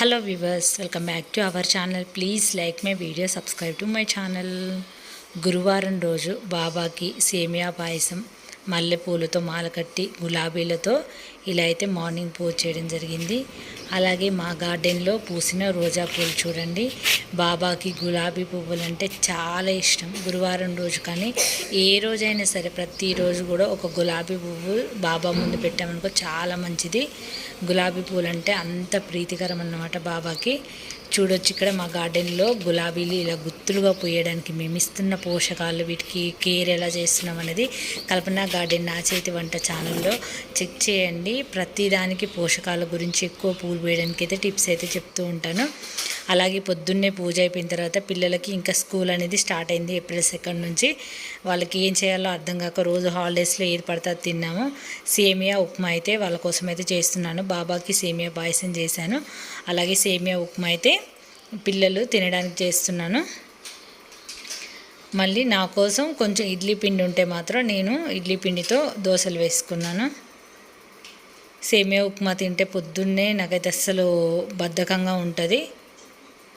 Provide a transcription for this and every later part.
Hello viewers, welcome back to our channel. Please like my video, subscribe to my channel. గురువారం రోజు బాబాకి సేమియా పాయసం మల్లెపూలతో మాల కట్టి గులాబీలతో ఇలా అయితే మార్నింగ్ పూజ చేయడం జరిగింది. అలాగే మా గార్డెన్లో పూసిన రోజా పూలు చూడండి. బాబాకి గులాబీ పువ్వులు అంటే చాలా ఇష్టం. గురువారం రోజు కానీ ఏ రోజైనా సరే ప్రతిరోజు కూడా ఒక గులాబీ పువ్వు బాబా ముందు పెట్టామనుకో చాలా మంచిది. గులాబీ పూలు అంటే అంత ప్రీతికరం అన్నమాట బాబాకి. చూడొచ్చు ఇక్కడ మా గార్డెన్లో గులాబీలు ఇలా గుత్తులుగా పోయడానికి మేము ఇస్తున్న పోషకాలు, వీటికి కేర్ ఎలా చేస్తున్నాం అనేది కల్పన గార్డెన్ నా చేతి వంట ఛానల్లో చెక్ చేయండి. ప్రతిదానికి పోషకాల గురించి ఎక్కువ పూలు పోయడానికి అయితే టిప్స్ అయితే చెప్తూ ఉంటాను. అలాగే పొద్దున్నే పూజ అయిపోయిన తర్వాత పిల్లలకి ఇంకా స్కూల్ అనేది స్టార్ట్ అయింది. ఏప్రిల్ 2 నుంచి వాళ్ళకి ఏం చేయాలో అర్థం కాక రోజు హాలిడేస్లో ఏది పడితే తిన్నాము. సేమియా ఉప్మా అయితే వాళ్ళ కోసం అయితే చేస్తున్నాను. బాబాకి సేమియా పాయసం చేశాను. అలాగే సేమియా ఉప్మా అయితే పిల్లలు తినడానికి చేస్తున్నాను. మళ్ళీ నా కోసం కొంచెం ఇడ్లీ పిండి ఉంటే మాత్రం నేను ఇడ్లీ పిండితో దోశలు వేసుకున్నాను. సేమియా ఉప్మా తింటే పొద్దున్నే నాకైతే అస్సలు బద్ధకంగా ఉంటుంది.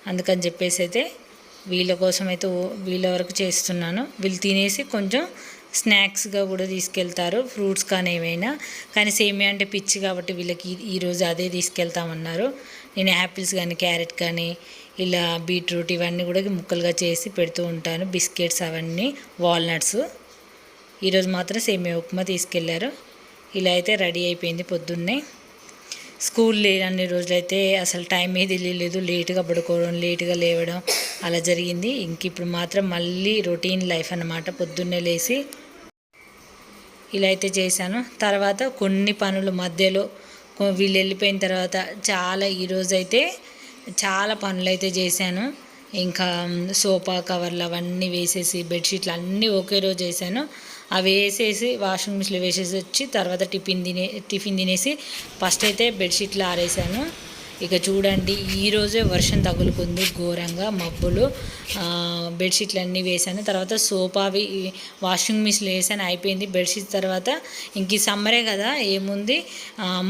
అందుకని చెప్పేసి అయితే వీళ్ళ కోసం అయితే వీళ్ళ వరకు చేస్తున్నాను. వీళ్ళు తినేసి కొంచెం స్నాక్స్గా కూడా తీసుకెళ్తారు, ఫ్రూట్స్ కానీ ఏమైనా. కానీ సేమియా అంటే పిచ్చి కాబట్టి వీళ్ళకి ఈరోజు అదే తీసుకెళ్తామన్నారు. నేను యాపిల్స్ కానీ క్యారెట్ కానీ ఇలా బీట్రూట్ ఇవన్నీ కూడా ముక్కలుగా చేసి పెడుతూ ఉంటాను. బిస్కెట్స్ అవన్నీ, వాల్నట్స్. ఈరోజు మాత్రం సేమియా ఉప్మా తీసుకెళ్లారు. ఇలా అయితే రెడీ అయిపోయింది పొద్దున్నే. స్కూల్ లేనన్ని రోజులైతే అసలు టైం ఏది తెలియలేదు. లేటుగా పడుకోవడం, లేటుగా లేవడం అలా జరిగింది. ఇంక ఇప్పుడు మాత్రం మళ్ళీ రొటీన్ లైఫ్ అన్నమాట. పొద్దున్నే లేచి ఇలా అయితే చేశాను. తర్వాత కొన్ని పనులు మధ్యలో వీళ్ళు వెళ్ళిపోయిన తర్వాత ఈరోజైతే చాలా పనులు అయితే చేశాను. ఇంకా సోఫా కవర్లు అవన్నీ వేసేసి బెడ్షీట్లు అన్నీ ఒకే రోజు వేసాను. అవి వేసేసి వాషింగ్ మిషన్లో వేసేసి వచ్చి తర్వాత టిఫిన్ తినేసి ఫస్ట్ అయితే బెడ్షీట్లు ఆరేసాను. ఇక చూడండి ఈరోజే వర్షం తగులుకుంది ఘోరంగా, మబ్బులు. బెడ్షీట్లు అన్నీ వేసాను. తర్వాత సోఫావి వాషింగ్ మిషన్లో వేసాను, అయిపోయింది. బెడ్షీట్ తర్వాత ఇంక ఈ సమ్మరే కదా ఏముంది,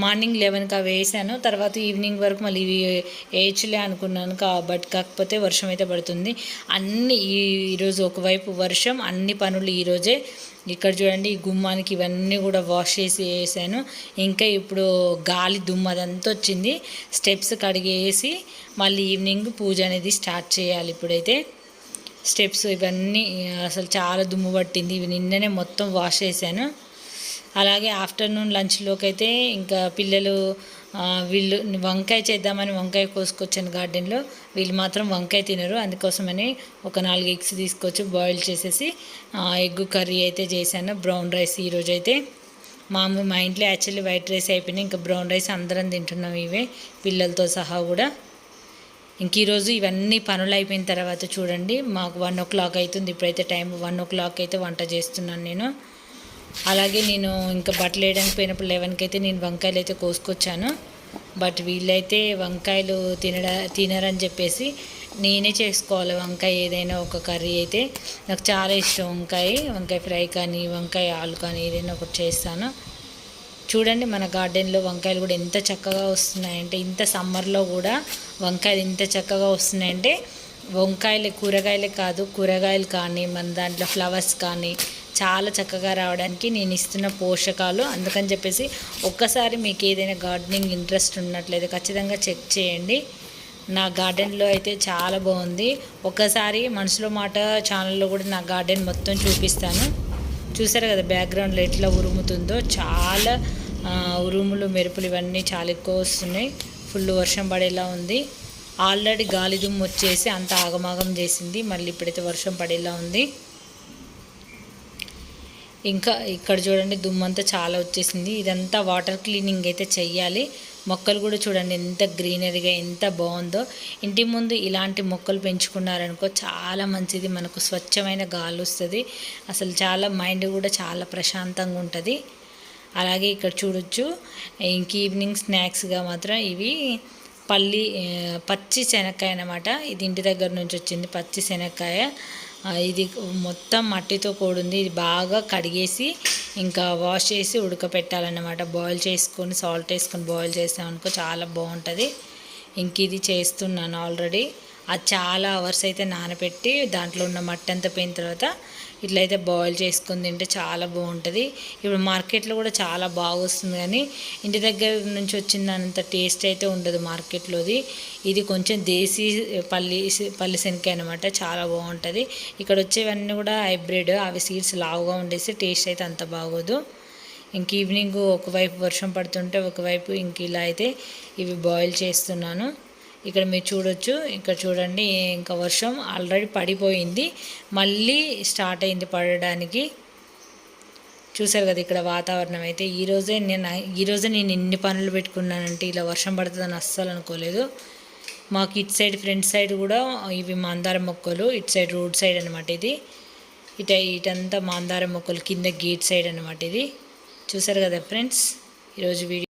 మార్నింగ్ 11కి అవి వేసాను. తర్వాత ఈవినింగ్ వరకు మళ్ళీ ఇవి వేయచ్చులే అనుకున్నాను. కాకపోతే వర్షం అయితే పడుతుంది. ఈరోజు ఒకవైపు వర్షం, అన్ని పనులు ఈరోజే. ఇక్కడ చూడండి ఈ గుమ్మానికి ఇవన్నీ కూడా వాష్ చేసి వేసాను. ఇంకా ఇప్పుడు గాలి దుమ్ము అదంతా వచ్చింది. స్టెప్స్ కడిగేసి మళ్ళీ ఈవినింగ్ పూజ అనేది స్టార్ట్ చేయాలి. ఇప్పుడైతే స్టెప్స్ ఇవన్నీ అసలు చాలా దుమ్ము పట్టింది. ఇవి నిన్ననే మొత్తం వాష్ చేశాను. అలాగే ఆఫ్టర్నూన్ లంచ్లోకి అయితే ఇంకా పిల్లలు వీళ్ళు వంకాయ చేద్దామని వంకాయ కోసుకొచ్చాను గార్డెన్లో. వీళ్ళు మాత్రం వంకాయ తినరు. అందుకోసమని ఒక 4 ఎగ్స్ తీసుకొచ్చి బాయిల్ చేసేసి ఎగ్ కర్రీ అయితే చేశాను. బ్రౌన్ రైస్ ఈరోజు అయితే మా ఇంట్లో యాక్చువల్లీ వైట్ రైస్ అయిపోయినాయి. ఇంకా బ్రౌన్ రైస్ అందరం తింటున్నాం, ఇవే పిల్లలతో సహా కూడా. ఇంక ఈరోజు ఇవన్నీ పనులు అయిపోయిన తర్వాత చూడండి మాకు 1 o'clock అవుతుంది. ఇప్పుడైతే టైం 1 o'clock అయితే వంట చేస్తున్నాను నేను. అలాగే నేను ఇంకా బట్టలు వేయడానికి పోయినప్పుడు 11కి అయితే నేను వంకాయలు అయితే కోసుకొచ్చాను. బట్ వీళ్ళైతే వంకాయలు తినరని చెప్పేసి నేనే చేసుకోవాలి వంకాయ, ఏదైనా ఒక కర్రీ అయితే. నాకు చాలా ఇష్టం వంకాయ ఫ్రై కానీ వంకాయ ఆలు కానీ ఏదైనా ఒకటి చేస్తాను. చూడండి మన గార్డెన్లో వంకాయలు కూడా ఎంత చక్కగా వస్తున్నాయంటే, ఇంత సమ్మర్లో కూడా వంకాయలు ఇంత చక్కగా వస్తున్నాయంటే కూరగాయలు కానీ మన దాంట్లో ఫ్లవర్స్ కానీ చాలా చక్కగా రావడానికి నేను ఇస్తున్న పోషకాలు. అందుకని చెప్పేసి ఒక్కసారి మీకు ఏదైనా గార్డెనింగ్ ఇంట్రెస్ట్ ఉన్నట్లయితే ఖచ్చితంగా చెక్ చేయండి. నా గార్డెన్లో అయితే చాలా బాగుంది. ఒక్కసారి మనసులో మాట ఛానల్లో కూడా నా గార్డెన్ మొత్తం చూపిస్తాను. చూసారు కదా బ్యాక్గ్రౌండ్లో ఎట్లా ఉరుముతుందో, చాలా ఉరుములు మెరుపులు ఇవన్నీ చాలా ఎక్కువ వస్తున్నాయి. ఫుల్ వర్షం పడేలా ఉంది. ఆల్రెడీ గాలి దుమ్ము వచ్చేసి అంత ఆగమాగం చేసింది. మళ్ళీ ఇప్పుడైతే వర్షం పడేలా ఉంది. ఇంకా ఇక్కడ చూడండి దుమ్మంతా చాలా వచ్చేసింది. ఇదంతా వాటర్ క్లీనింగ్ అయితే చెయ్యాలి. మొక్కలు కూడా చూడండి ఎంత గ్రీనరీగా ఎంత బాగుందో. ఇంటి ముందు ఇలాంటి మొక్కలు పెంచుకున్నారనుకో చాలా మంచిది. మనకు స్వచ్ఛమైన గాలి వస్తుంది. అసలు చాలా మైండ్ కూడా చాలా ప్రశాంతంగా ఉంటుంది. అలాగే ఇక్కడ చూడొచ్చు ఇంక ఈవినింగ్ స్నాక్స్గా మాత్రం ఇవి పచ్చి శనక్కాయ అన్నమాట. ఇది ఇంటి దగ్గర నుంచి వచ్చింది పచ్చి శనక్కాయ. ఇది మొత్తం మట్టితో కూడింది. ఇది బాగా కడిగేసి ఇంకా వాష్ చేసి ఉడకపెట్టాలన్నమాట. బాయిల్ చేసుకొని సాల్ట్ వేసుకొని బాయిల్ చేసామనుకో చాలా బాగుంటుంది. ఇంక ఇది చేస్తున్నాను ఆల్రెడీ. అది చాలా అవర్స్ అయితే నానబెట్టి దాంట్లో ఉన్న మట్టి అంతా పోయిన తర్వాత ఇట్లయితే బాయిల్ చేసుకొని తింటే చాలా బాగుంటుంది. ఇప్పుడు మార్కెట్లో కూడా చాలా బాగా వస్తుంది, కానీ ఇంటి దగ్గర నుంచి వచ్చినంత టేస్ట్ అయితే ఉండదు మార్కెట్లోది. ఇది కొంచెం దేశీ పల్లి శనగకాయ అనమాట, చాలా బాగుంటుంది. ఇక్కడ వచ్చేవన్నీ కూడా హైబ్రిడ్, అవి సీడ్స్ లావుగా ఉండేసి టేస్ట్ అయితే అంత బాగోదు. ఇంక ఈవినింగ్ ఒకవైపు వర్షం పడుతుంటే ఒకవైపు ఇంక ఇలా అయితే ఇవి బాయిల్ చేస్తున్నాను. ఇక్కడ మీరు చూడొచ్చు, ఇక్కడ చూడండి, ఇంకా వర్షం ఆల్రెడీ పడిపోయింది, మళ్ళీ స్టార్ట్ అయింది పడడానికి. చూసారు కదా ఇక్కడ వాతావరణం అయితే. ఈరోజే నేను ఇన్ని పనులు పెట్టుకున్నానంటే ఇలా వర్షం పడుతుందని అస్సలు అనుకోలేదు. మాకు ఇటు సైడ్ ఫ్రంట్ సైడ్ కూడా ఇవి మందార మొక్కలు, ఇటు సైడ్ రోడ్ సైడ్ అనమాట ఇది. ఇటంతా మందార మొక్కలు, కింద గేట్ సైడ్ అనమాట ఇది. చూసారు కదా ఫ్రెండ్స్, ఈరోజు వీడియో.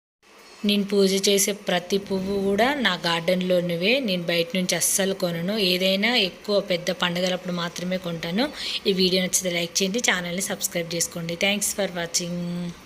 నేను పూజ చేసే ప్రతి పువ్వు కూడా నా గార్డెన్లోనివే, నేను బయట నుంచి అస్సలు కొనను. ఏదైనా ఎక్కువ పెద్ద పండుగలప్పుడు మాత్రమే కొంటాను. ఈ వీడియో నచ్చితే లైక్ చేయండి, ఛానల్ని సబ్స్క్రైబ్ చేసుకోండి. Thanks for watching.